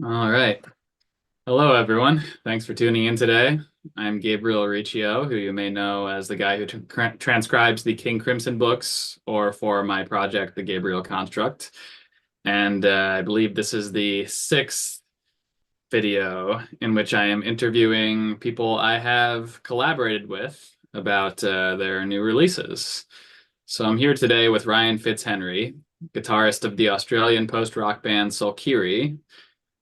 All right. Hello, everyone. Thanks for tuning in today. I'm Gabriel Riccio, who you may know as the guy who transcribes the King Crimson books, or for my project, the Gabriel Construct. And I believe this is the sixth video in which I am interviewing people I have collaborated with about their new releases. So I'm here today with Ryan Fitz-Henry, guitarist of the Australian post-rock band Solkyri,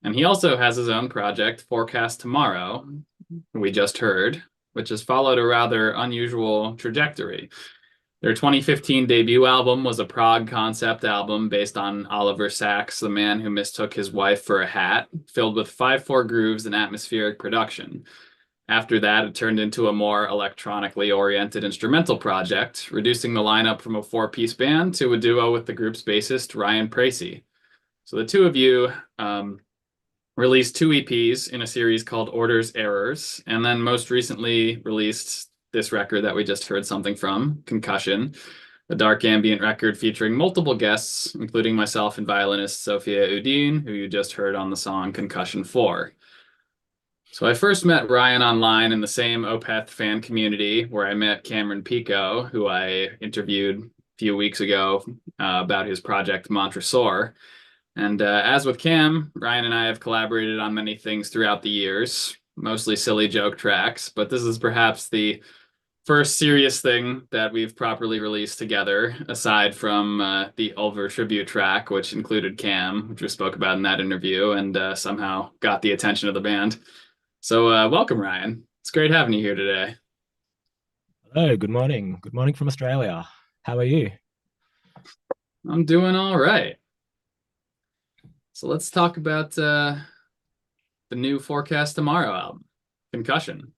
and he also has his own project, Forecast Tomorrow, we just heard, which has followed a rather unusual trajectory. Their 2015 debut album was a prog concept album based on Oliver Sacks' The Man Who Mistook His Wife for a Hat, filled with 5/4 grooves and atmospheric production. After that, it turned into a more electronically oriented instrumental project, reducing the lineup from a four-piece band to a duo with the group's bassist, Ryan Precy. So the two of you released two EPs in a series called Orders Errors, and then most recently released this record that we just heard something from, Concussion, a dark ambient record featuring multiple guests, including myself and violinist Sophia Udine, who you just heard on the song Concussion 4. So I first met Ryan online in the same Opeth fan community where I met Cameron Pico, who I interviewed a few weeks ago about his project Montresor. And as with Cam, Ryan and I have collaborated on many things throughout the years, mostly silly joke tracks, but this is perhaps the first serious thing that we've properly released together, aside from the Ulver tribute track, which included Cam, which we spoke about in that interview, and somehow got the attention of the band. So welcome, Ryan. It's great having you here today. Hello, good morning. Good morning from Australia. How are you? I'm doing all right. So let's talk about the new Forecast Tomorrow album, Concussion.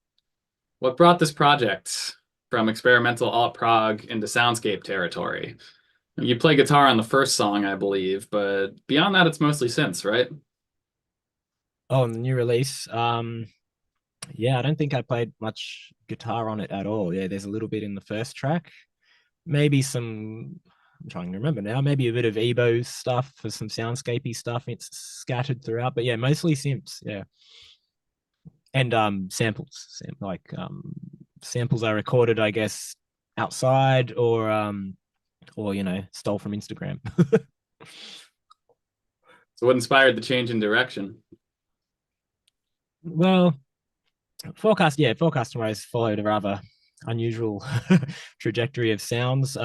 What brought this project from experimental alt prog into soundscape territory? You play guitar on the first song, I believe, but beyond that, it's mostly synths, right? Oh, and the new release. Yeah, I don't think I played much guitar on it at all. Yeah, there's a little bit in the first track. Maybe some, I'm trying to remember now, maybe a bit of Ebo stuff for some soundscapey stuff. It's scattered throughout, but yeah, mostly synths. Yeah. And samples. Samples I recorded, I guess, outside or stole from Instagram. So what inspired the change in direction? Well, Forecast Tomorrow followed a rather unusual trajectory of sounds,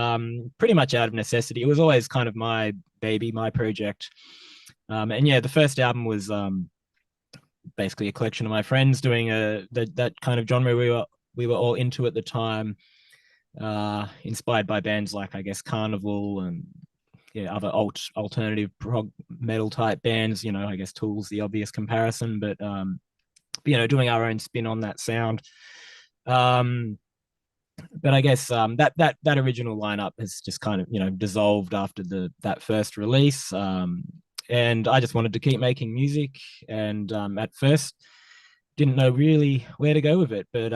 pretty much out of necessity. It was always kind of my baby, my project. And yeah, the first album was basically a collection of my friends doing that kind of genre we were all into at the time, inspired by bands like, I guess, Carnival and yeah, other alternative prog metal type bands. I guess Tool's the obvious comparison, but doing our own spin on that sound. Um, but I guess that original lineup has just kind of dissolved after that first release. And I just wanted to keep making music, and at first didn't know really where to go with it. But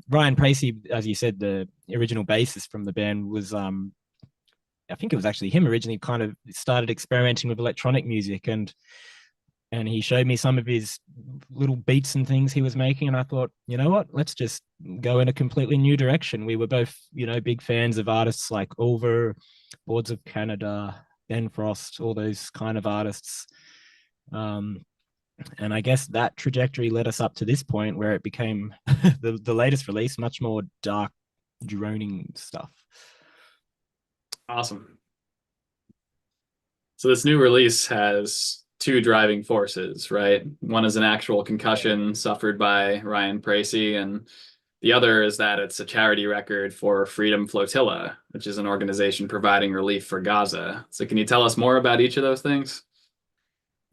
Ryan Precy, as you said, the original bassist from the band, was I think it was actually him originally kind of started experimenting with electronic music, and he showed me some of his little beats and things he was making, and I thought, you know what, let's just go in a completely new direction. We were both big fans of artists like Ulver, Boards of Canada, Ben Frost, all those kind of artists, and I guess that trajectory led us up to this point where it became the latest release, much more dark droning stuff. Awesome. So this new release has two driving forces, right? One is an actual concussion suffered by Ryan Precy, and the other is that it's a charity record for Freedom Flotilla, which is an organization providing relief for Gaza. So can you tell us more about each of those things?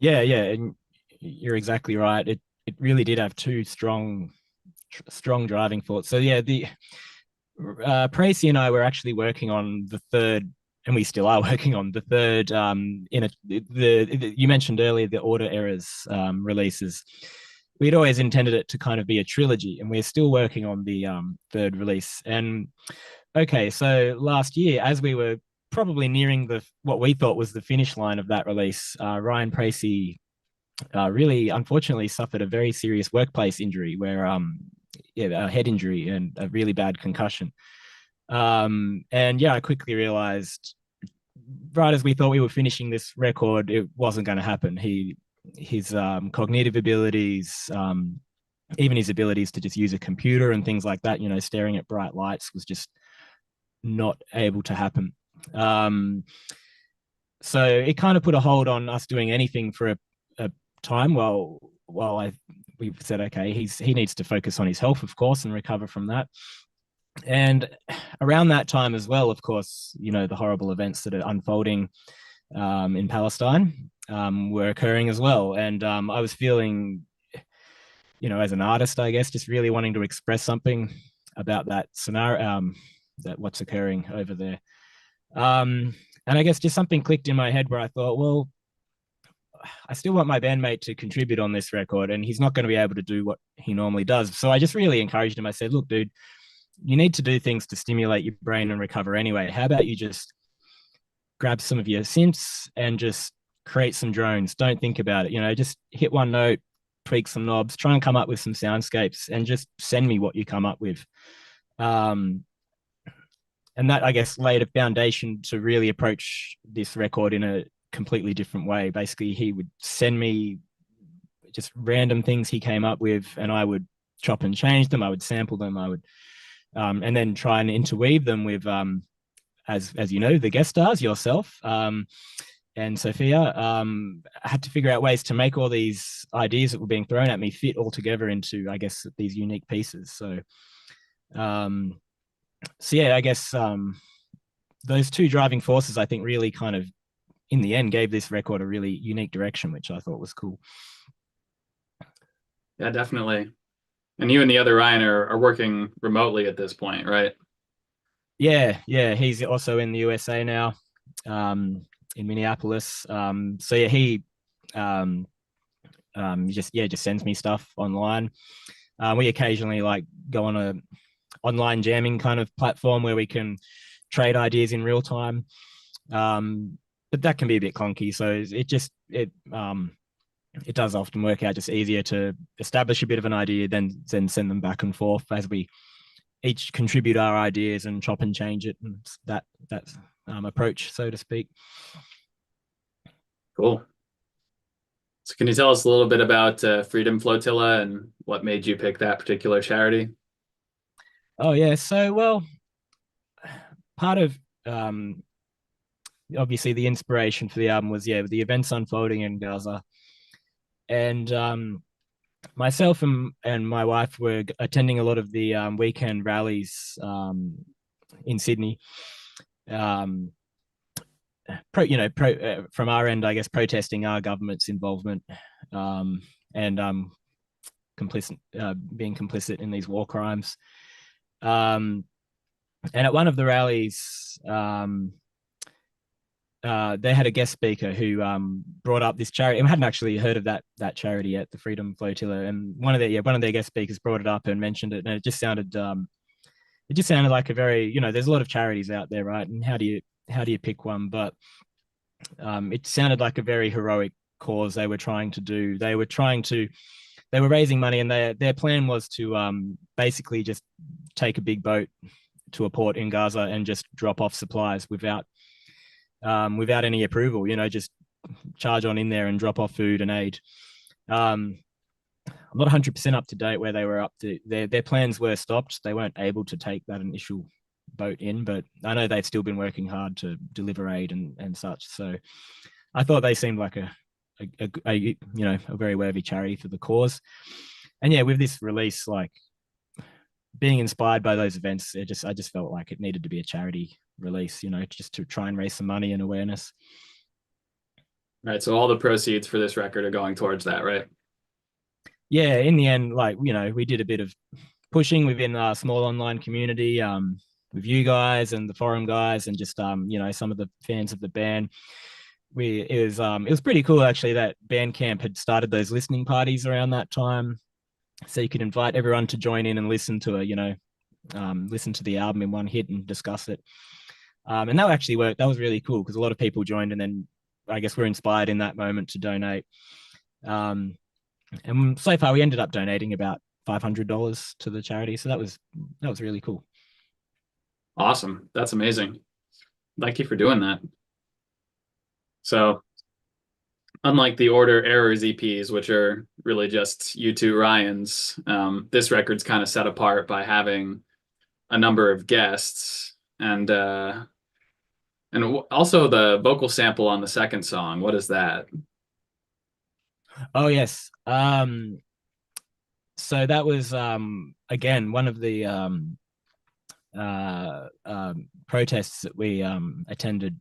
Yeah, and you're exactly right. It really did have two strong driving forces. So yeah, the Precy and I were actually working on the third, and we still are working on the third. You mentioned earlier the Order Errors releases. We'd always intended it to kind of be a trilogy, and we're still working on the third release. And okay, so last year, as we were probably nearing the what we thought was the finish line of that release, Ryan Precy really unfortunately suffered a very serious workplace injury where yeah, a head injury and a really bad concussion. And yeah, I quickly realized right as we thought we were finishing this record, it wasn't going to happen. His cognitive abilities, even his abilities to just use a computer and things like that, staring at bright lights was just not able to happen. So it kind of put a hold on us doing anything for a time while we said, okay, he needs to focus on his health, of course, and recover from that. And around that time as well, of course, the horrible events that are unfolding in Palestine were occurring as well. And I was feeling, as an artist, I guess, just really wanting to express something about that scenario, that what's occurring over there. And I guess just something clicked in my head where I thought, well, I still want my bandmate to contribute on this record, and he's not going to be able to do what he normally does. So I just really encouraged him. I said, look, dude, you need to do things to stimulate your brain and recover anyway. How about you just grab some of your synths and just create some drones? Don't think about it. Just hit one note, tweak some knobs, try and come up with some soundscapes, and just send me what you come up with. And that, I guess, laid a foundation to really approach this record in a completely different way. Basically, he would send me just random things he came up with, and I would chop and change them. I would sample them. I would, and then try and interweave them with, as you know, the guest stars, yourself and Sophia. I had to figure out ways to make all these ideas that were being thrown at me fit all together into, I guess, these unique pieces. So yeah, I guess those two driving forces, I think, really kind of, in the end, gave this record a really unique direction, which I thought was cool. Yeah, definitely. And you and the other Ryan are working remotely at this point, right? Yeah. He's also in the USA now, in Minneapolis. So yeah, he just sends me stuff online. We occasionally like go on a online jamming kind of platform where we can trade ideas in real time. But that can be a bit clunky. So it does often work out just easier to establish a bit of an idea, then send them back and forth as we each contribute our ideas and chop and change it, and that approach, so to speak. Cool. So can you tell us a little bit about Freedom Flotilla and what made you pick that particular charity? Oh yeah, so well, part of obviously the inspiration for the album was the events unfolding in Gaza, and myself and my wife were attending a lot of the weekend rallies in Sydney. From our end, I guess, protesting our government's involvement and being complicit in these war crimes. And at one of the rallies, they had a guest speaker who brought up this charity. I hadn't actually heard of that charity yet, the Freedom Flotilla. And one of their guest speakers brought it up and mentioned it, and it just sounded like a very, there's a lot of charities out there, right? And how do you pick one? But it sounded like a very heroic cause they were trying to do. They were raising money, and their plan was to basically just take a big boat to a port in Gaza and just drop off supplies without any approval, just charge on in there and drop off food and aid. I'm not 100% up to date where they were up to. Their plans were stopped. They weren't able to take that initial boat in, but I know they've still been working hard to deliver aid and such. So I thought they seemed like a very worthy charity for the cause. And yeah, with this release, like being inspired by those events, I just felt like it needed to be a charity release, just to try and raise some money and awareness. Right. So all the proceeds for this record are going towards that, right? Yeah. In the end, like, we did a bit of pushing within a small online community, with you guys and the forum guys, and just some of the fans of the band. It was pretty cool actually that Bandcamp had started those listening parties around that time, so you could invite everyone to join in and listen to listen to the album in one hit and discuss it. And that actually worked. That was really cool because a lot of people joined, and then I guess we're inspired in that moment to donate. Um, and so far, we ended up donating about $500 to the charity. So that was really cool. Awesome. That's amazing. Thank you for doing that. So, unlike the Order Errors EPs, which are really just you two Ryans, this record's kind of set apart by having a number of guests and also the vocal sample on the second song. What is that? Oh yes. So that was again one of the protests that we attended.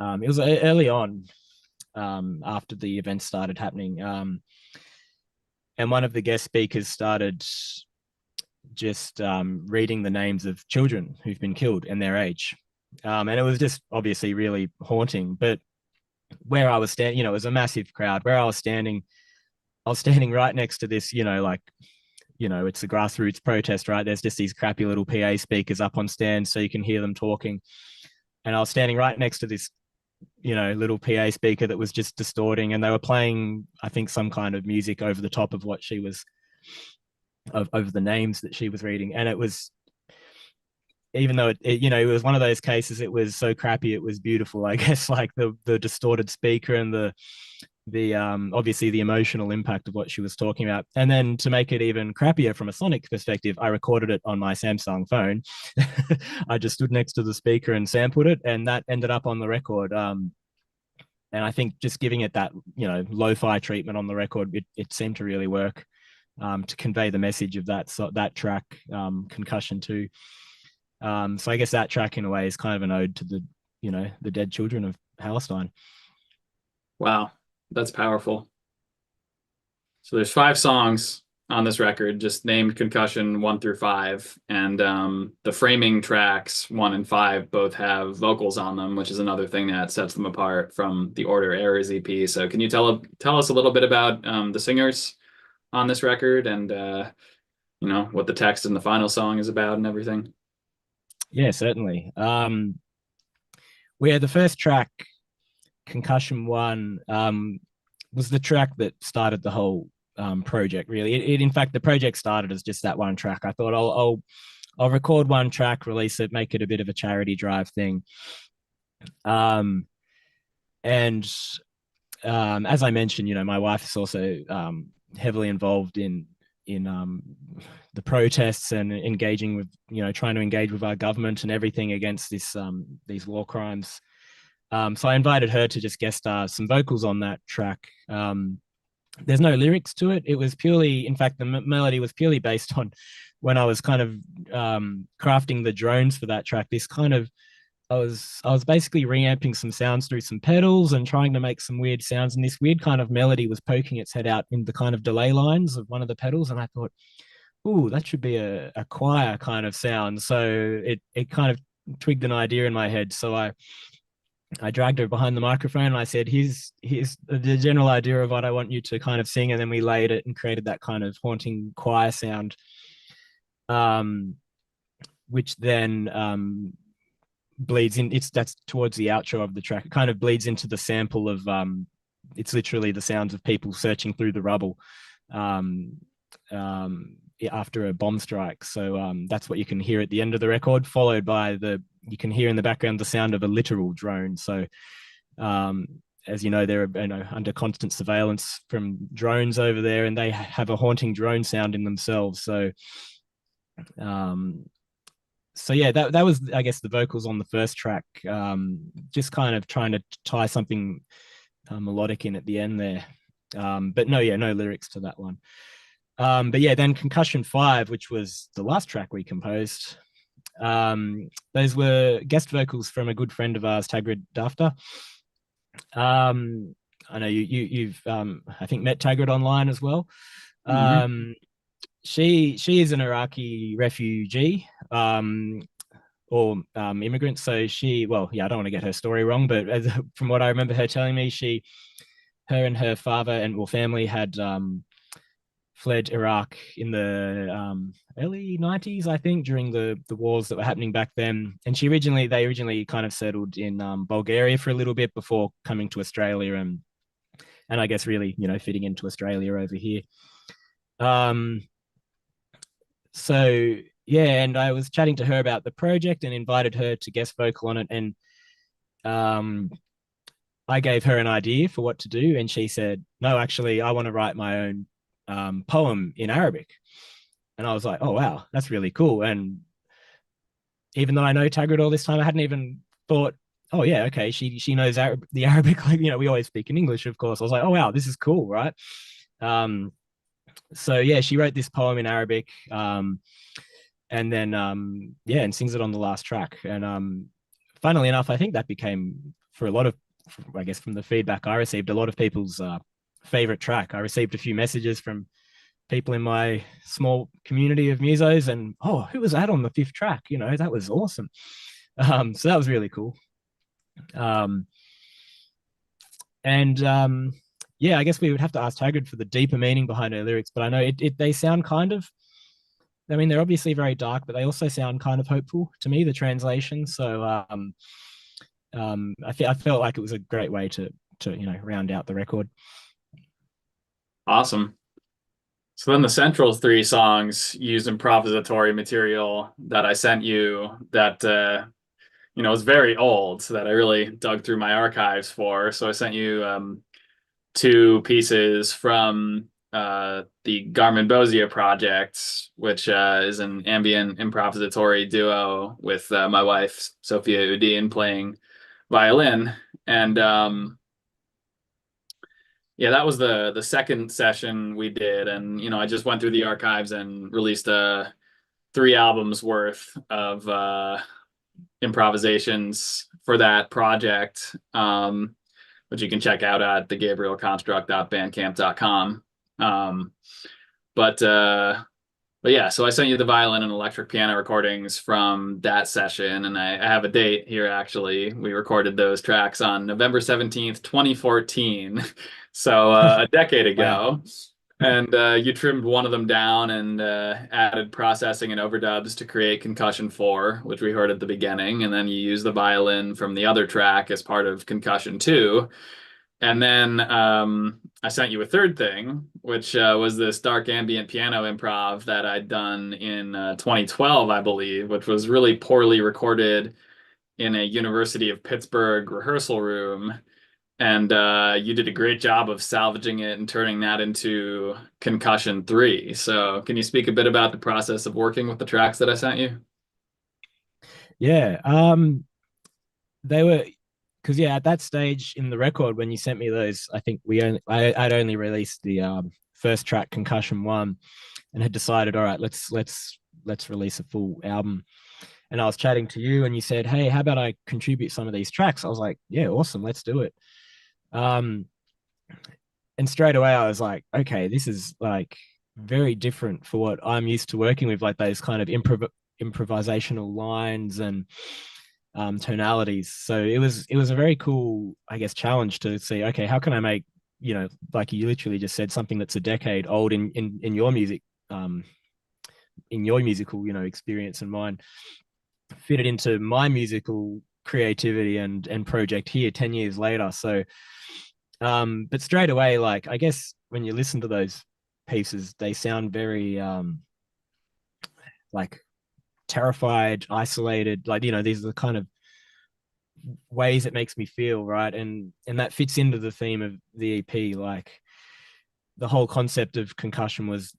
It was early on after the event started happening, and one of the guest speakers started just reading the names of children who've been killed and their age, and it was just obviously really haunting. But where I was standing, it was a massive crowd. Where I was standing right next to this, like it's a grassroots protest, right? There's just these crappy little PA speakers up on stands so you can hear them talking. And I was standing right next to this, little PA speaker that was just distorting, and they were playing, I think, some kind of music over the top of what she was, over the names that she was reading. And it was, even though it was one of those cases, it was so crappy, it was beautiful, I guess, like the distorted speaker and the obviously the emotional impact of what she was talking about. And then to make it even crappier from a sonic perspective, I recorded it on my Samsung phone. I just stood next to the speaker and sampled it, and that ended up on the record. And I think just giving it that lo-fi treatment on the record, it seemed to really work, to convey the message of that track, Concussion 2. So I guess that track in a way is kind of an ode to the dead children of Palestine. Wow, that's powerful. So there's 5 songs on this record, just named Concussion 1 through 5, and the framing tracks 1 and 5 both have vocals on them, which is another thing that sets them apart from the Order Errors EP. So can you tell us a little bit about the singers on this record, and what the text in the final song is about and everything? Yeah, certainly. We had the first track, Concussion 1, was the track that started the whole project. Really, in fact, the project started as just that one track. I thought I'll record one track, release it, make it a bit of a charity drive thing. And as I mentioned, my wife is also heavily involved in the protests and engaging with, trying to engage with our government and everything against these war crimes. So I invited her to just guest star some vocals on that track. There's no lyrics to it. It was purely, in fact, the melody was purely based on when I was kind of crafting the drones for that track. This kind of, I was basically reamping some sounds through some pedals and trying to make some weird sounds. And this weird kind of melody was poking its head out in the kind of delay lines of one of the pedals. And I thought, ooh, that should be a choir kind of sound. So it kind of twigged an idea in my head. So I dragged her behind the microphone and I said, here's the general idea of what I want you to kind of sing. And then we laid it and created that kind of haunting choir sound, which then bleeds in. That's towards the outro of the track. It kind of bleeds into the sample of, it's literally the sounds of people searching through the rubble after a bomb strike. So that's what you can hear at the end of the record, followed by you can hear in the background the sound of a literal drone. So as you know, they're under constant surveillance from drones over there, and they have a haunting drone sound in themselves. So yeah, that was, I guess, the vocals on the first track, just kind of trying to tie something melodic in at the end there. But no lyrics to that one. But yeah, then Concussion 5, which was the last track we composed, those were guest vocals from a good friend of ours, Tagrid Dafta. I know you've I think met Tagrid online as well. Mm-hmm. She is an Iraqi refugee, or immigrant. So I don't want to get her story wrong, but from what I remember her telling me, her and her father and family had fled Iraq in the early 90s, I think, during the wars that were happening back then. And they originally kind of settled in Bulgaria for a little bit before coming to Australia and and I guess really, fitting into Australia over here. Um, so yeah, and I was chatting to her about the project and invited her to guest vocal on it, and um, I gave her an idea for what to do, and she said, "No, actually, I want to write my own poem in Arabic." And I was like, "Oh wow, that's really cool." And even though I know Taggart all this time, I hadn't even thought, "Oh yeah, okay, she knows the Arabic." Like, we always speak in English, of course. I was like, "Oh wow, this is cool, right?" Um, so yeah, she wrote this poem in Arabic, and then yeah, and sings it on the last track. And funnily enough, I think that became, for a lot of, I guess, from the feedback I received, a lot of people's favorite track. I received a few messages from people in my small community of musos, and oh, who was that on the fifth track? That was awesome. So that was really cool. Um, and yeah, I guess we would have to ask Taggart for the deeper meaning behind her lyrics, but I know they sound kind of, I mean, they're obviously very dark, but they also sound kind of hopeful to me, the translation. So I felt like it was a great way to round out the record. Awesome. So then the central three songs use improvisatory material that I sent you that was very old, so that I really dug through my archives for. So I sent you two pieces from the Garmin Bozia project, which is an ambient improvisatory duo with my wife Sophia Udine playing violin, and yeah, that was the second session we did, and I just went through the archives and released 3 albums worth of improvisations for that project, which you can check out at thegabrielconstruct.bandcamp.com. Um, but but yeah, so I sent you the violin and electric piano recordings from that session, and I have a date here actually. We recorded those tracks on November 17th, 2014, so a decade Wow. ago. And you trimmed one of them down and added processing and overdubs to create Concussion 4, which we heard at the beginning, and then you used the violin from the other track as part of Concussion 2. And then I sent you a third thing, which was this dark ambient piano improv that I'd done in 2012, I believe, which was really poorly recorded in a University of Pittsburgh rehearsal room. And you did a great job of salvaging it and turning that into Concussion 3. So can you speak a bit about the process of working with the tracks that I sent you? Yeah. They were, because yeah, at that stage in the record when you sent me those, I think I'd only released the first track, Concussion 1, and had decided, all right, let's release a full album. And I was chatting to you, and you said, "Hey, how about I contribute some of these tracks?" I was like, "Yeah, awesome, let's do it." Um, and straight away I was like, "Okay, this is like very different for what I'm used to working with, like those kind of improvisational lines and tonalities." So it was a very cool, I guess, challenge to see, okay, how can I make, like you literally just said, something that's a decade old in your music, in your musical, experience and mine, fit it into my musical creativity and project here 10 years later. So but straight away, like, I guess when you listen to those pieces, they sound very like terrified, isolated, like, these are the kind of ways it makes me feel, right? And that fits into the theme of the EP. Like, the whole concept of concussion was,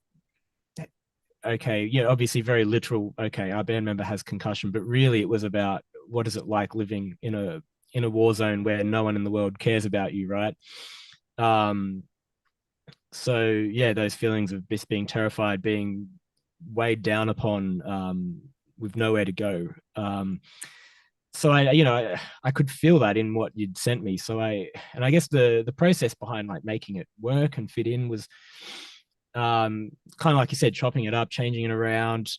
okay, obviously very literal. Okay, our band member has concussion, but really it was about, what is it like living in a war zone where no one in the world cares about you, right? Um, so yeah, those feelings of just being terrified, being weighed down upon, with nowhere to go. So I could feel that in what you'd sent me. So I guess the process behind like making it work and fit in was kind of like you said, chopping it up, changing it around,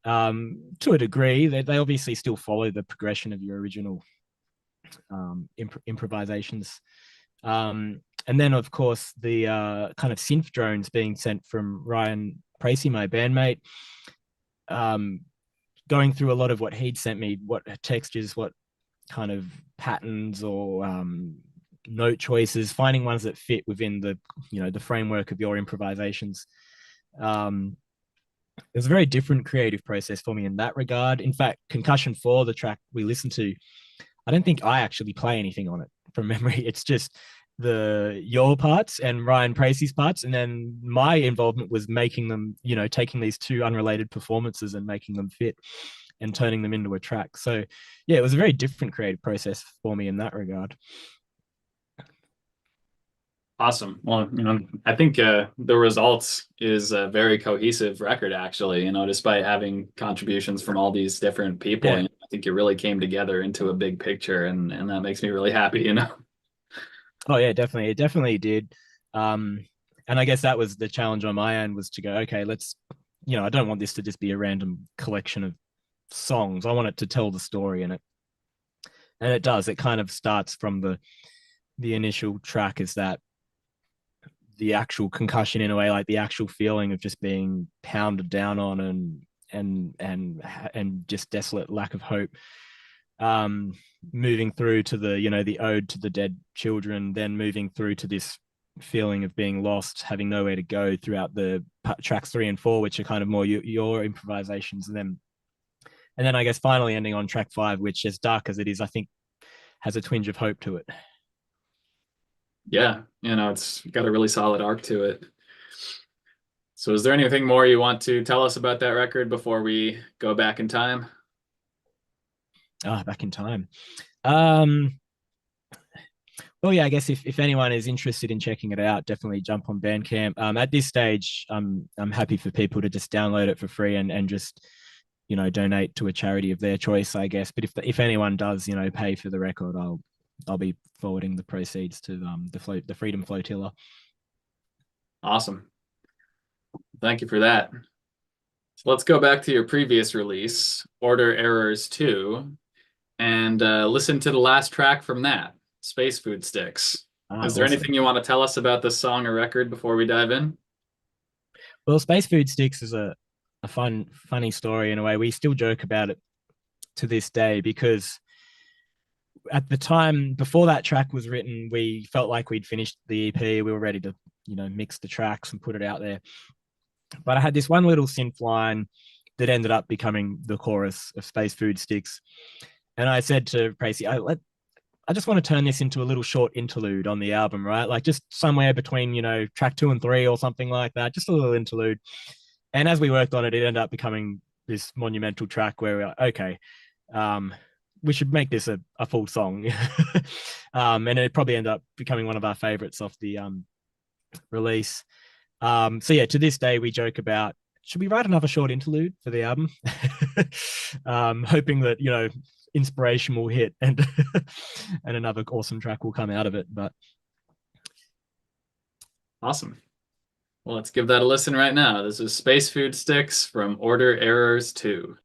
to a degree. They obviously still follow the progression of your original improvisations. And then, of course, the kind of synth drones being sent from Ryan Precy, my bandmate, going through a lot of what he'd sent me, what textures, what kind of patterns or note choices, finding ones that fit within the the framework of your improvisations. um it was a very different creative process for me in that regard. In fact, Concussion 4, the track we listened to, I don't think I actually play anything on it from memory. It's just the your parts and Ryan Precy's parts, and then my involvement was making them, taking these two unrelated performances and making them fit and turning them into a track. So yeah, it was a very different creative process for me in that regard. Awesome. Well, I think the results is a very cohesive record, actually, despite having contributions from all these different people. Yeah. I think it really came together into a big picture, and that makes me really happy. Oh yeah, definitely. It definitely did. And I guess that was the challenge on my end, was to go, okay, let's, I don't want this to just be a random collection of songs. I want it to tell the story, and it does. It kind of starts from the initial track, is that the actual concussion, in a way, like the actual feeling of just being pounded down on and just desolate lack of hope. Moving through to the ode to the dead children, then moving through to this feeling of being lost, having nowhere to go throughout the tracks 3 and 4, which are kind of more your improvisations, and then I guess finally ending on track 5, which, as dark as it is, I think has a twinge of hope to it. Yeah, it's got a really solid arc to it. So is there anything more you want to tell us about that record before we go back in time? Back in time. Well, yeah, I guess if anyone is interested in checking it out, definitely jump on Bandcamp. At this stage, I'm happy for people to just download it for free and just donate to a charity of their choice, I guess. But if anyone does pay for the record, I'll be forwarding the proceeds to the Freedom Flotilla. Awesome. Thank you for that. So let's go back to your previous release, Order Errors 2, and listen to the last track from that, Space Food Sticks. Is there Awesome. anything you want to tell us about this song or record before we dive in? Well, Space Food Sticks is a funny story in a way. We still joke about it to this day, because at the time before that track was written, we felt like we'd finished the EP. We were ready to, mix the tracks and put it out there. But I had this one little synth line that ended up becoming the chorus of Space Food Sticks. And I said to Tracy, I just want to turn this into a little short interlude on the album, right? Like just somewhere between, track 2 and 3 or something like that, just a little interlude. And as we worked on it, it ended up becoming this monumental track where we're like, okay, we should make this a full song. And it probably ended up becoming one of our favorites off the release. So yeah, to this day, we joke about, should we write another short interlude for the album? Hoping that, inspiration will hit and and another awesome track will come out of it. But awesome. Well, let's give that a listen right now. This is Space Food Sticks from Order Errors 2.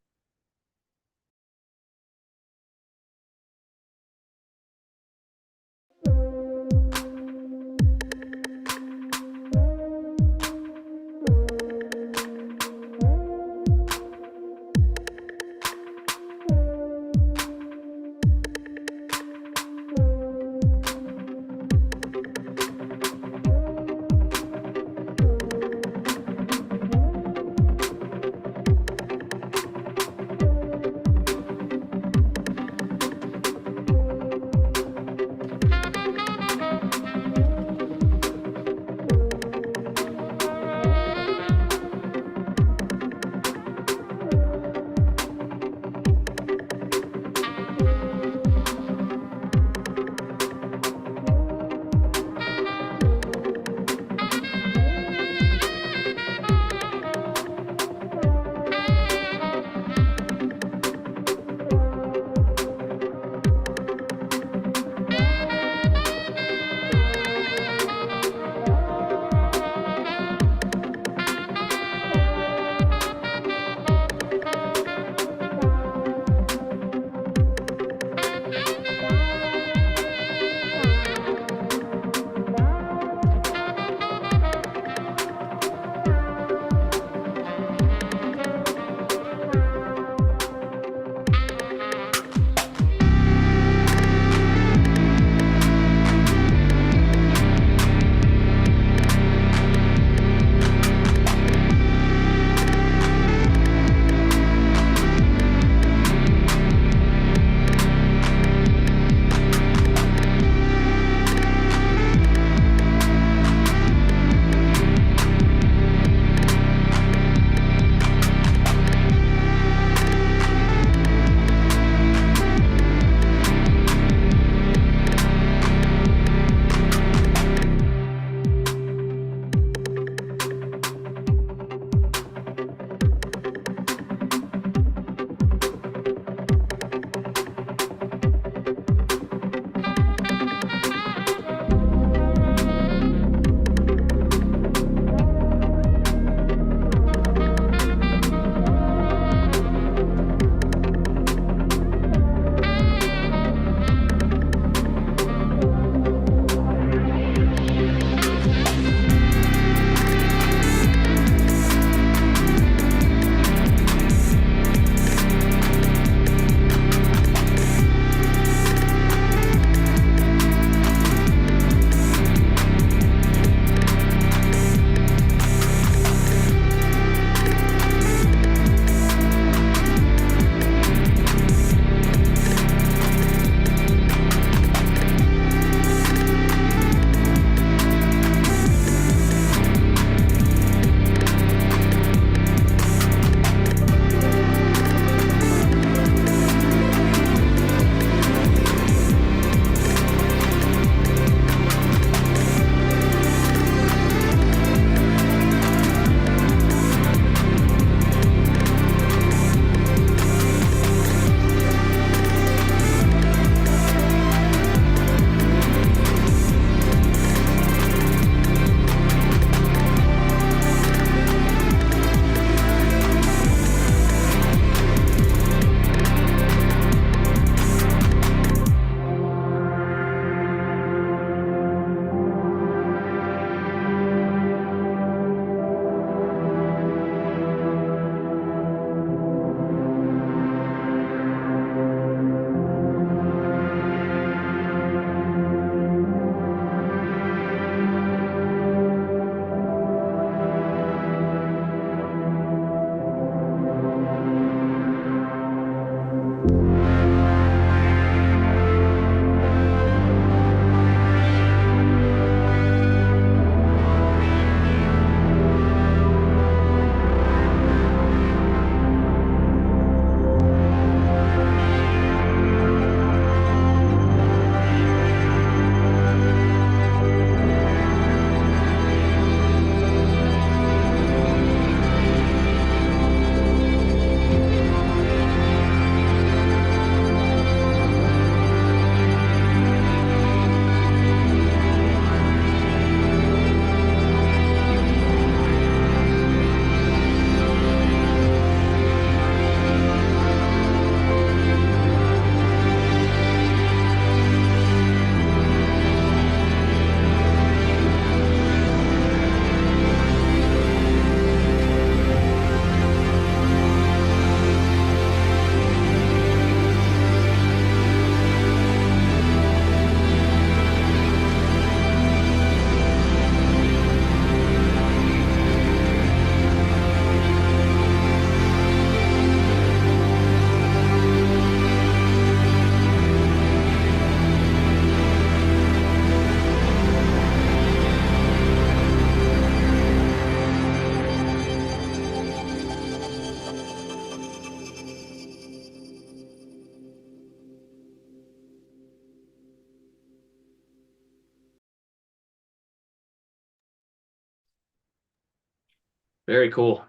Very cool.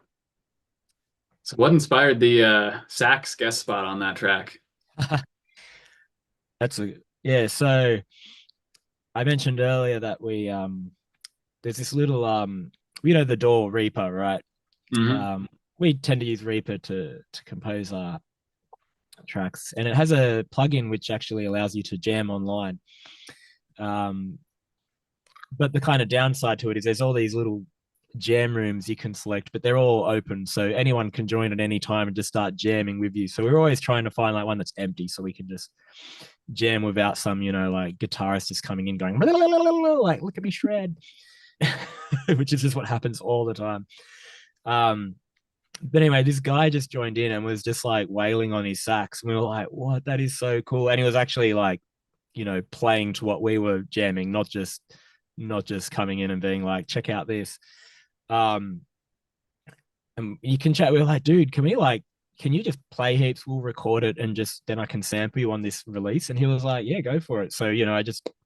So what inspired the sax guest spot on that track? That's a yeah. So I mentioned earlier that we there's this little the DAW Reaper, right? Hmm. Um, we tend to use Reaper to compose our tracks, and it has a plugin which actually allows you to jam online. Um, but the kind of downside to it is there's all these little jam rooms you can select, but they're all open, so anyone can join at any time and just start jamming with you. So we're always trying to find like one that's empty, so we can just jam without some, like guitarist just coming in going like, look at me shred, which is just what happens all the time. Um, but anyway, this guy just joined in and was just like wailing on his sax. And we were like, what? That is so cool. And he was actually like, playing to what we were jamming, not just coming in and being like, check out this. Um, and you can chat. We were like, dude, can you just play heaps? We'll record it and just then I can sample you on this release. And he was like, yeah, go for it. So,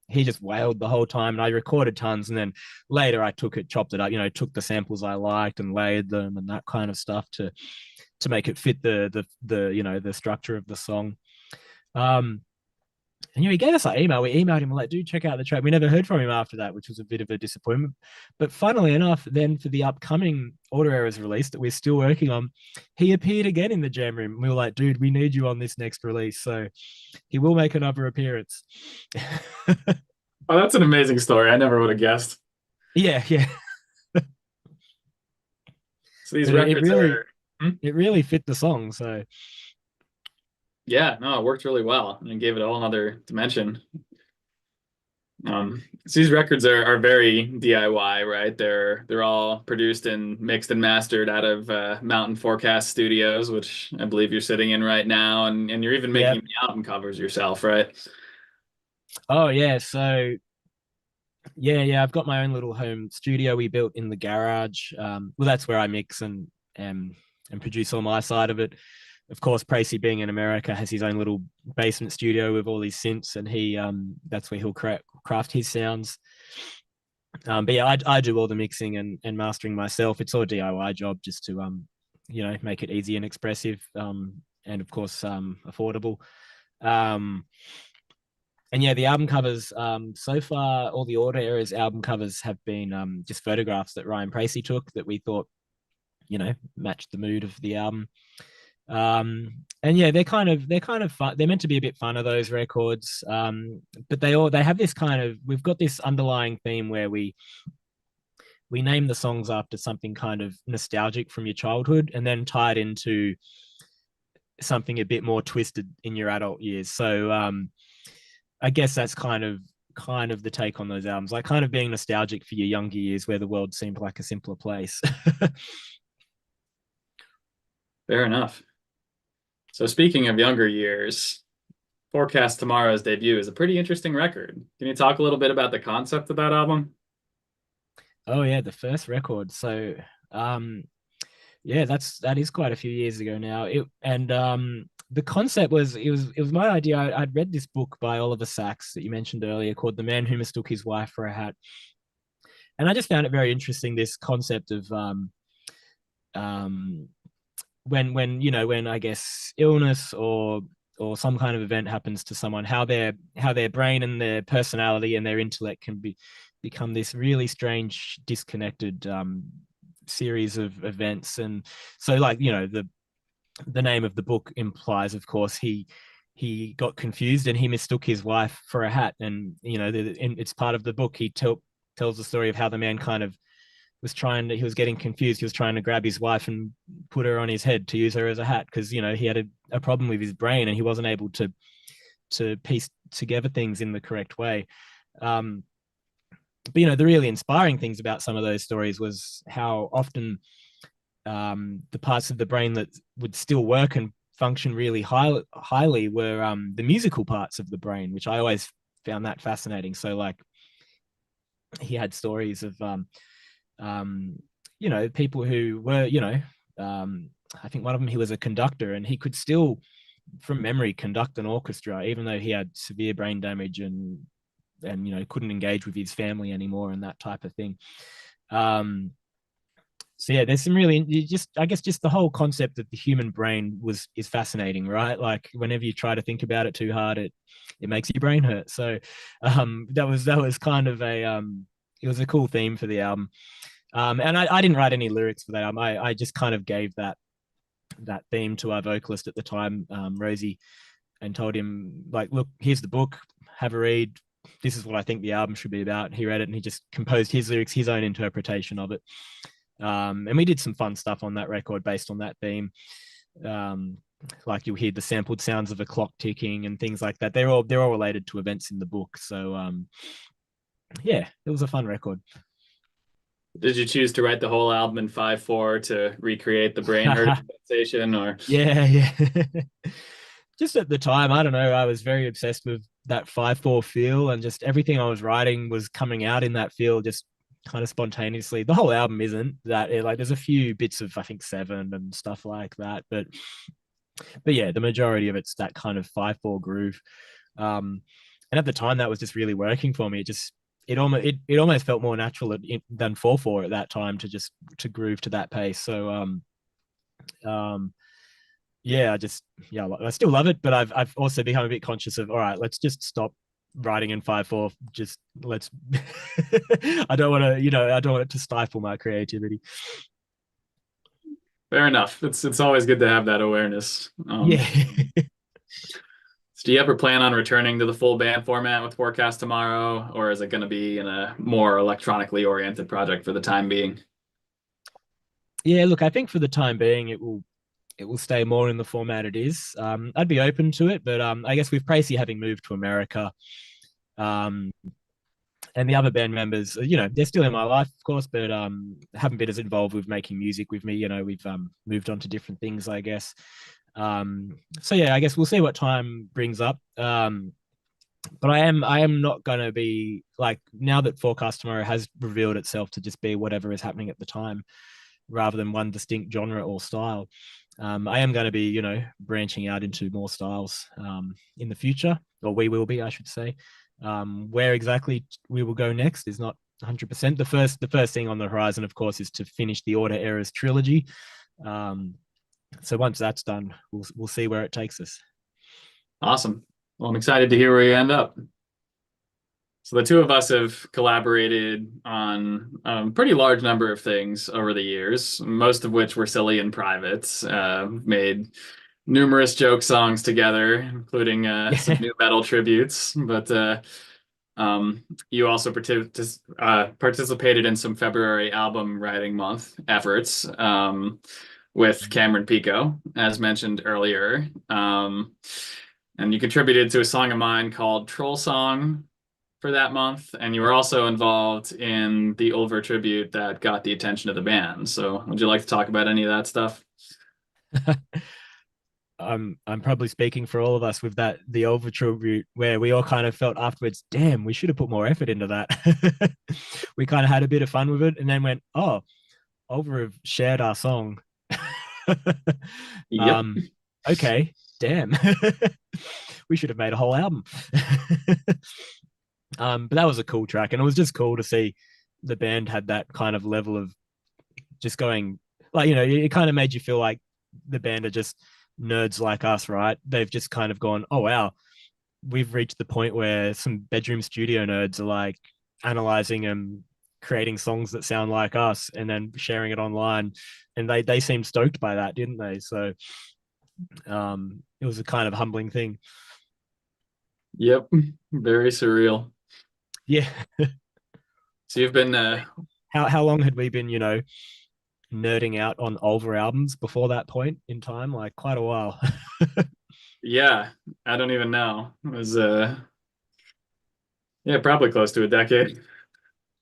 he just wailed the whole time and I recorded tons. And then later I took it, chopped it up, took the samples I liked and layered them and that kind of stuff to make it fit the structure of the song. Um, and he gave us our email. We emailed him like, dude, check out the track. We never heard from him after that, which was a bit of a disappointment. But funnily enough, then for the upcoming Auto Errors release that we're still working on, he appeared again in the jam room. We were like, dude, we need you on this next release. So he will make another appearance. Oh, that's an amazing story. I never would have guessed. Yeah, yeah. So these But it records really are, Hmm? it really fit the song. So Yeah, no, it worked really well and gave it a whole other dimension. So these records are very DIY, right? They're all produced and mixed and mastered out of Mountain Forecast Studios, which I believe you're sitting in right now, and you're even yeah. making the album covers yourself, right? Oh yeah. So yeah. I've got my own little home studio we built in the garage. Well, that's where I mix um, and produce all my side of it. Of course, Pracy being in America has his own little basement studio with all these synths, and he that's where he'll craft his sounds. But yeah, I do all the mixing and mastering myself. It's all a DIY job just to make it easy and expressive, and of course affordable. Um, and yeah, the album covers, so far, all the Auto Errors album covers have been just photographs that Ryan Pracy took that we thought, matched the mood of the album. And yeah, they're kind of fun. They're meant to be a bit fun of those records. But they have this kind of, we've got this underlying theme where we name the songs after something kind of nostalgic from your childhood and then tie it into something a bit more twisted in your adult years. So I guess that's kind of the take on those albums, like kind of being nostalgic for your younger years where the world seemed like a simpler place. Fair enough. So speaking of younger years, Forecast Tomorrow's debut is a pretty interesting record. Can you talk a little bit about the concept of that album? Oh yeah, the first record. So um yeah, that is quite a few years ago now. The concept was it was my idea. I'd read this book by Oliver Sacks that you mentioned earlier called The Man Who Mistook His Wife for a Hat. And I just found it very interesting, this concept of um when I guess illness or some kind of event happens to someone, how their brain and their personality and their intellect can become this really strange disconnected series of events. And so, like, the name of the book implies, of course, he got confused and he mistook his wife for a hat. And it's part of the book. He tells the story of how the man kind of he was getting confused. He was trying to grab his wife and put her on his head to use her as a hat because he had a problem with his brain and he wasn't able to piece together things in the correct way. Um, but the really inspiring things about some of those stories was how often the parts of the brain that would still work and function really highly were the musical parts of the brain, which I always found that fascinating. So, like, he had stories of people who were, I think one of them, he was a conductor and he could still, from memory, conduct an orchestra, even though he had severe brain damage and couldn't engage with his family anymore and that type of thing. Um, So yeah, there's some really just I guess just the whole concept of the human brain is fascinating, right? Like whenever you try to think about it too hard, it makes your brain hurt. So that was kind of a it was a cool theme for the album. And I didn't write any lyrics for that album. I just kind of gave that theme to our vocalist at the time, Rosie, and told him like, look, here's the book, have a read. This is what I think the album should be about. He read it and he just composed his lyrics, his own interpretation of it. And we did some fun stuff on that record based on that theme. Um, like you'll hear the sampled sounds of a clock ticking and things like that. They're all related to events in the book. So yeah, it was a fun record. Did you choose to write the whole album in 5/4 to recreate the brain hurt sensation, or? Yeah, yeah. Just at the time, I don't know, I was very obsessed with that 5/4 feel, and just everything I was writing was coming out in that feel just kind of spontaneously. The whole album isn't that like there's a few bits of I think 7 and stuff like that, but yeah, the majority of it's that kind of 5/4 groove. And at the time that was just really working for me. It almost felt more natural than 4/4 at that time to groove to that pace. So um yeah, I still love it, but I've also become a bit conscious of all right, let's just stop writing in 5/4. Just let's I don't want to, I don't want it to stifle my creativity. Fair enough. It's always good to have that awareness. Yeah. So do you ever plan on returning to the full band format with Forecast Tomorrow, or is it going to be in a more electronically oriented project for the time being? Yeah, look, I think for the time being it will stay more in the format it is. I'd be open to it, but I guess with Tracy having moved to America, um, and the other band members, they're still in my life, of course, but haven't been as involved with making music with me. We've moved on to different things, I guess. So yeah, I guess we'll see what time brings up. But I am not going to be like, now that Forecast Tomorrow has revealed itself to just be whatever is happening at the time, rather than one distinct genre or style. I am going to be, branching out into more styles in the future, or we will be, I should say. Where exactly we will go next is not 100%. The first thing on the horizon, of course, is to finish the Order Eras trilogy. So once that's done, we'll see where it takes us. Awesome. Well, I'm excited to hear where you end up. So the two of us have collaborated on a pretty large number of things over the years, most of which were silly and private. Made numerous joke songs together, including some new metal tributes. But you also participated in some February album writing month efforts with Cameron Pico, as mentioned earlier. And you contributed to a song of mine called Troll Song for that month, and you were also involved in the Ulver tribute that got the attention of the band. So would you like to talk about any of that stuff? I'm probably speaking for all of us with the Ulver tribute, where we all kind of felt afterwards, damn, we should have put more effort into that. We kind of had a bit of fun with it and then went, oh, Ulver have shared our song. Yep. Okay, damn. We should have made a whole album. But that was a cool track, and it was just cool to see the band had that kind of level of just going, like, it kind of made you feel like the band are just nerds like us, right? They've just kind of gone, oh wow, we've reached the point where some bedroom studio nerds are like analyzing and creating songs that sound like us and then sharing it online, and they seemed stoked by that, didn't they? So it was a kind of humbling thing. Yep. Very surreal. Yeah. So you've been How long had we been, nerding out on Ulver albums before that point in time? Like quite a while. yeah, I don't even know. It was yeah, probably close to a decade.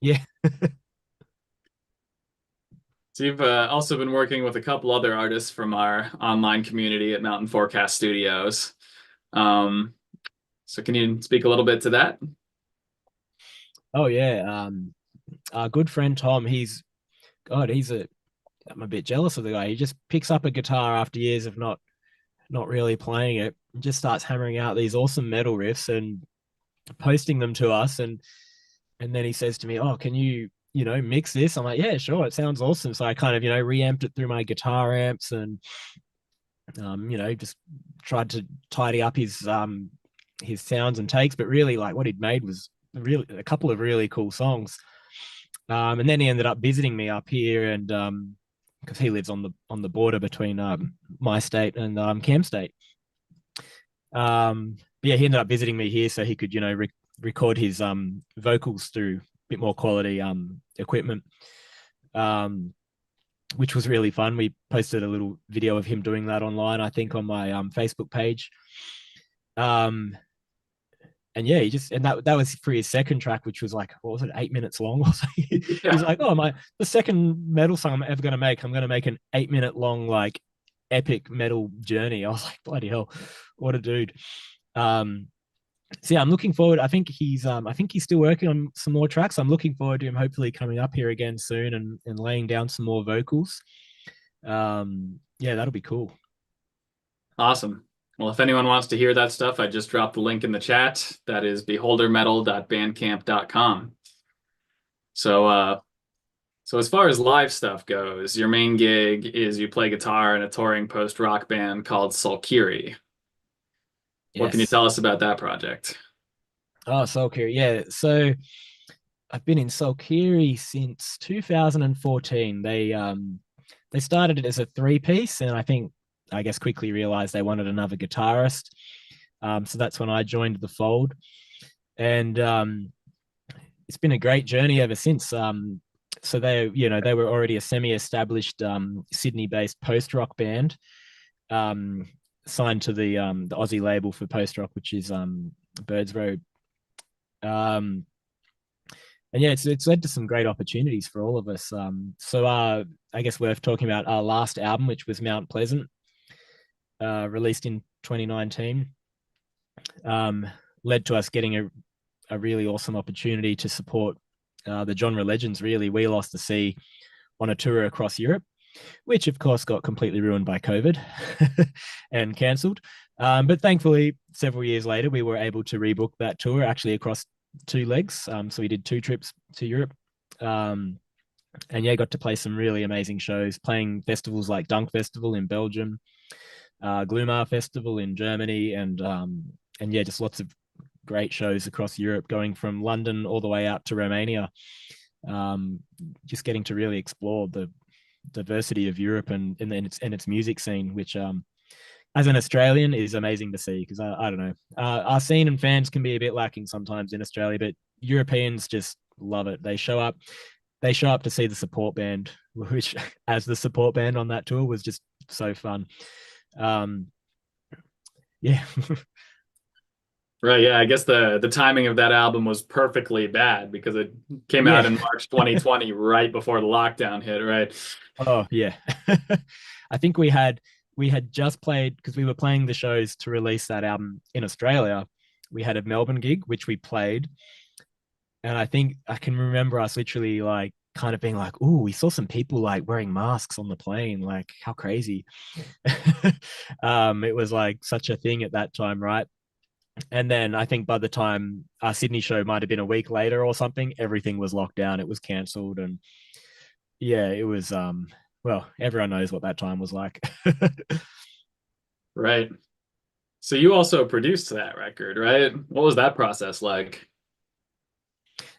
Yeah. So you've also been working with a couple other artists from our online community at Mountain Forecast Studios. So can you speak a little bit to that? Oh yeah. Our good friend Tom, I'm a bit jealous of the guy. He just picks up a guitar after years of not really playing it, and just starts hammering out these awesome metal riffs and posting them to us, and then he says to me, "Oh, can you mix this. I'm like, yeah, sure, it sounds awesome. So I kind of, reamped it through my guitar amps and just tried to tidy up his sounds and takes. But really, like what he'd made was really a couple of really cool songs. And then he ended up visiting me up here, and because he lives on the border between my state and Cam State. But yeah, he ended up visiting me here so he could, record his vocals through a bit more quality equipment, um, which was really fun. We posted a little video of him doing that online, I think, on my Facebook page. Um, and yeah, that was for his second track, which was like, what was it, 8 minutes long or something. He's Yeah. like, oh, the second metal song I'm ever I'm gonna make an 8 minute long like epic metal journey. I was like, bloody hell, what a dude. Um, so yeah, I'm looking forward. I think he's still working on some more tracks. I'm looking forward to him hopefully coming up here again soon and laying down some more vocals. Yeah, that'll be cool. Awesome. Well, if anyone wants to hear that stuff, I just dropped the link in the chat. That is beholdermetal.bandcamp.com. So, so as far as live stuff goes, your main gig is you play guitar in a touring post-rock band called Solkyri. What can you Yes. tell us about that project? Oh, Solkyri. Yeah. So I've been in Solkyri since 2014. They started it as a three-piece, and I guess quickly realized they wanted another guitarist. So that's when I joined the fold, and it's been a great journey ever since. So they were already a semi-established Sydney-based post-rock band, um, signed to the Aussie label for post-rock, which is Birds Road. Um, and yeah, it's led to some great opportunities for all of us. So I guess worth talking about our last album, which was Mount Pleasant, released in 2019, um, led to us getting a really awesome opportunity to support the genre legends. Really, We Lost the Sea on a tour across Europe, which of course got completely ruined by COVID and cancelled. But thankfully, several years later, we were able to rebook that tour actually across two legs. So we did two trips to Europe. And yeah, got to play some really amazing shows, playing festivals like Dunk Festival in Belgium, Glumar Festival in Germany, and yeah, just lots of great shows across Europe, going from London all the way out to Romania. Just getting to really explore the diversity of Europe and its music scene, which as an Australian is amazing to see, because I don't know, our scene and fans can be a bit lacking sometimes in Australia, but Europeans just love it. They show up to see the support band, which as the support band on that tour was just so fun. Um, yeah. Right, yeah, I guess the timing of that album was perfectly bad because it came out Yeah. in March 2020, right before the lockdown hit, right? Oh yeah. I think we had just played, because we were playing the shows to release that album in Australia. We had a Melbourne gig which we played, and I think I can remember us literally like kind of being like, "Oh, we saw some people like wearing masks on the plane. Like, how crazy!" It was like such a thing at that time, right? And then I think by the time our Sydney show might have been a week later or something, everything was locked down. It was cancelled, and yeah, it was. Well, everyone knows what that time was like. Right. So you also produced that record, right? What was that process like?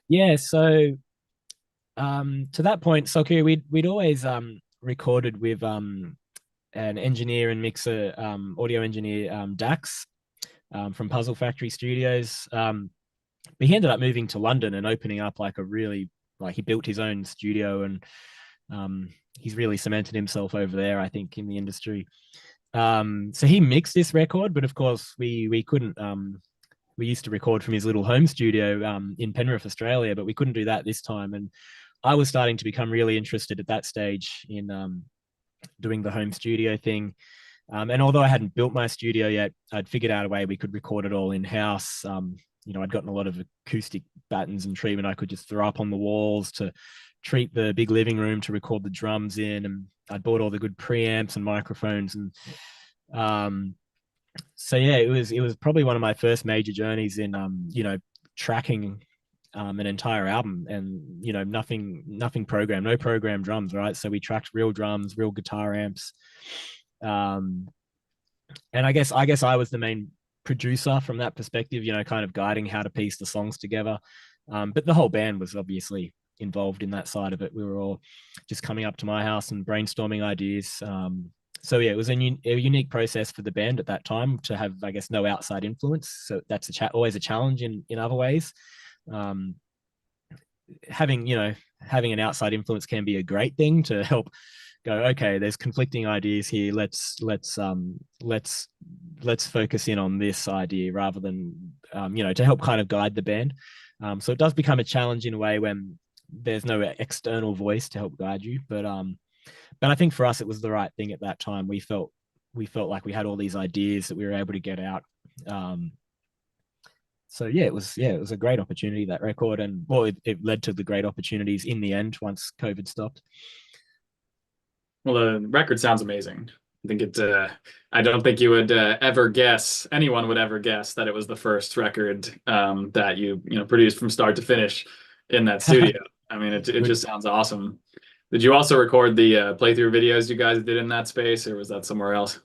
Yeah, so to that point, Soku, we'd always recorded with an engineer and mixer, audio engineer, Dax, from Puzzle Factory Studios. But he ended up moving to London and opening up like a really, like, he built his own studio, and he's really cemented himself over there, I think, in the industry. So he mixed this record, but of course we couldn't. We used to record from his little home studio in Penrith, Australia, but we couldn't do that this time. And I was starting to become really interested at that stage in doing the home studio thing. And although I hadn't built my studio yet, I'd figured out a way we could record it all in house. I'd gotten a lot of acoustic battens and treatment I could just throw up on the walls to treat the big living room to record the drums in. And I'd bought all the good preamps and microphones. And so yeah, it was probably one of my first major journeys in tracking an entire album, and nothing programmed, no programmed drums, right? So we tracked real drums, real guitar amps, um, and I guess I was the main producer from that perspective, kind of guiding how to piece the songs together. But the whole band was obviously involved in that side of it. We were all just coming up to my house and brainstorming ideas. So yeah, it was a unique process for the band at that time to have, I guess, no outside influence. So that's always a challenge in other ways. Um, having an outside influence can be a great thing to help go, okay, there's conflicting ideas here, let's focus in on this idea rather than to help kind of guide the band. So it does become a challenge in a way when there's no external voice to help guide you, but I think for us it was the right thing at that time. We felt like we had all these ideas that we were able to get out. So it was a great opportunity, that record, and well, it led to the great opportunities in the end once COVID stopped. Well, the record sounds amazing. I think I don't think anyone would ever guess that it was the first record that you produced from start to finish in that studio. I mean, it just sounds awesome. Did you also record the playthrough videos you guys did in that space, or was that somewhere else?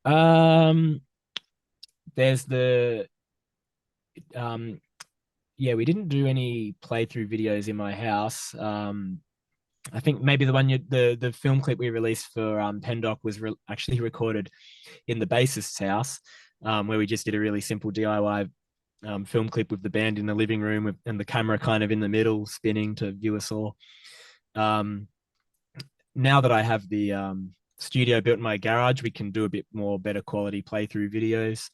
um there's the yeah, we didn't do any playthrough videos in my house. I think maybe the film clip we released for Pendoc was actually recorded in the bassist's house, where we just did a really simple DIY film clip with the band in the living room and the camera kind of in the middle spinning to view us all. Now that I have the studio built in my garage, we can do a bit more better quality playthrough videos.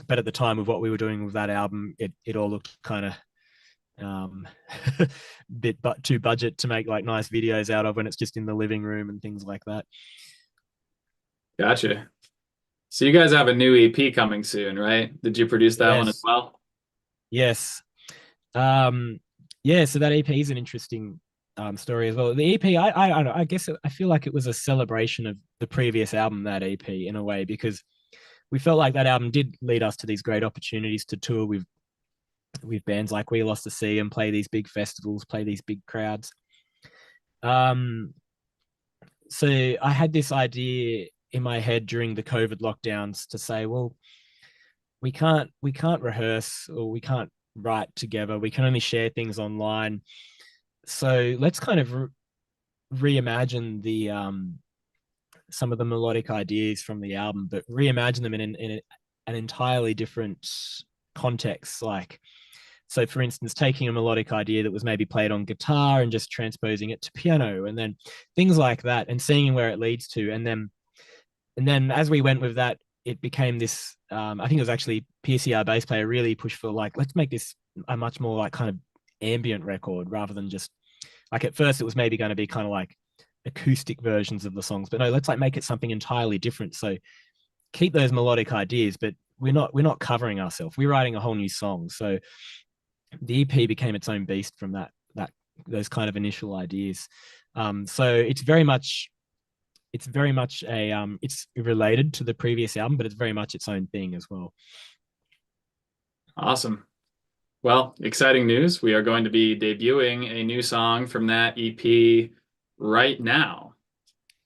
But at the time of what we were doing with that album, it all looked kind of bit but too budget to make like nice videos out of when it's just in the living room and things like that. Gotcha. So you guys have a new EP coming soon, right? Did you produce that one as Yes, well? yes. Yeah, so that EP is an interesting story as well. The EP, I don't know, I guess I feel like it was a celebration of the previous album, that EP, in a way, because we felt like that album did lead us to these great opportunities to tour with bands like We Lost the Sea and play these big festivals, play these big crowds. Um, so I had this idea in my head during the COVID lockdowns to say, well, we can't rehearse, or we can't write together. We can only share things online. So let's kind of reimagine the some of the melodic ideas from the album, but reimagine them in an entirely different context. Like, so for instance, taking a melodic idea that was maybe played on guitar and just transposing it to piano, and then things like that, and seeing where it leads to. And then as we went with that, it became this. I think it was actually Piercy, our bass player, really pushed for, like, let's make this a much more like kind of ambient record rather than just like, at first it was maybe going to be kind of like acoustic versions of the songs, but no, let's like make it something entirely different. So keep those melodic ideas, but we're not covering ourselves. We're writing a whole new song. So the EP became its own beast from those kind of initial ideas. So it's very much it's related to the previous album, but it's very much its own thing as well. Awesome. Well, exciting news. We are going to be debuting a new song from that EP right now.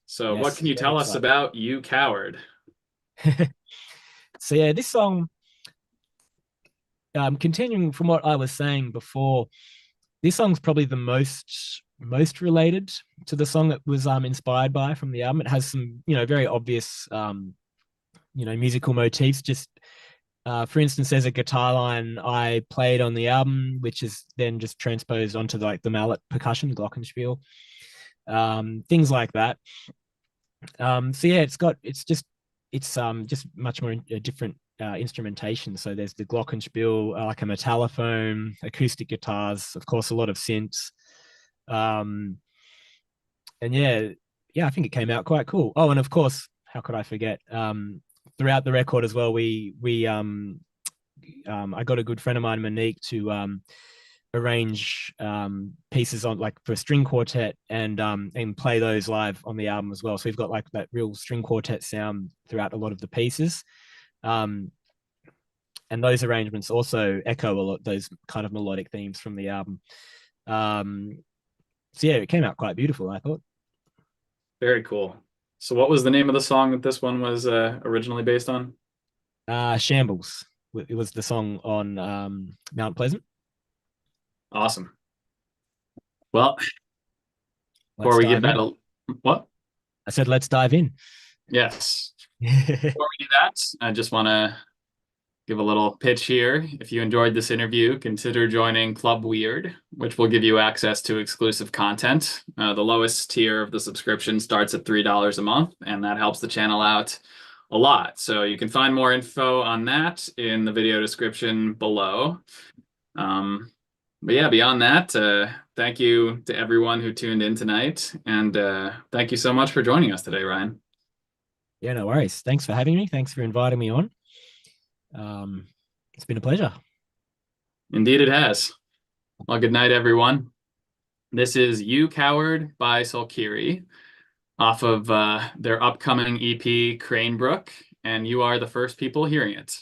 So what Yes, can you very tell us excited. about You Coward? So yeah, this song, continuing from what I was saying before, this song's probably the most related to the song it was inspired by from the album. It has some very obvious musical motifs. Just for instance, there's a guitar line I played on the album, which is then just transposed onto the mallet percussion, glockenspiel, things like that. So yeah, it's just much more different instrumentation. So there's the glockenspiel, like a metallophone, acoustic guitars, of course, a lot of synths, um, and yeah, I think it came out quite cool. Oh, and of course, how could I forget? Throughout the record as well, I got a good friend of mine, Monique, to arrange pieces on, like, for a string quartet, and play those live on the album as well. So we've got like that real string quartet sound throughout a lot of the pieces. Um, and those arrangements also echo a lot those kind of melodic themes from the album. So yeah, it came out quite beautiful, I thought. Very cool. So what was the name of the song that this one was originally based on? Shambles. It was the song on Mount Pleasant. Awesome. Well, before Let's we give dive that in. a what? I said, let's dive in. Yes. Before we do that, I just want to give a little pitch here. If you enjoyed this interview, consider joining Club Weird, which will give you access to exclusive content. The lowest tier of the subscription starts at $3 a month, and that helps the channel out a lot. So you can find more info on that in the video description below. But yeah, beyond that, thank you to everyone who tuned in tonight, and thank you so much for joining us today, Ryan. Yeah, no worries. Thanks for having me. Thanks for inviting me on. It's been a pleasure. Indeed, it has. Well, good night, everyone. This is You Coward by Solkyri off of their upcoming EP, Cranebrook, and you are the first people hearing it.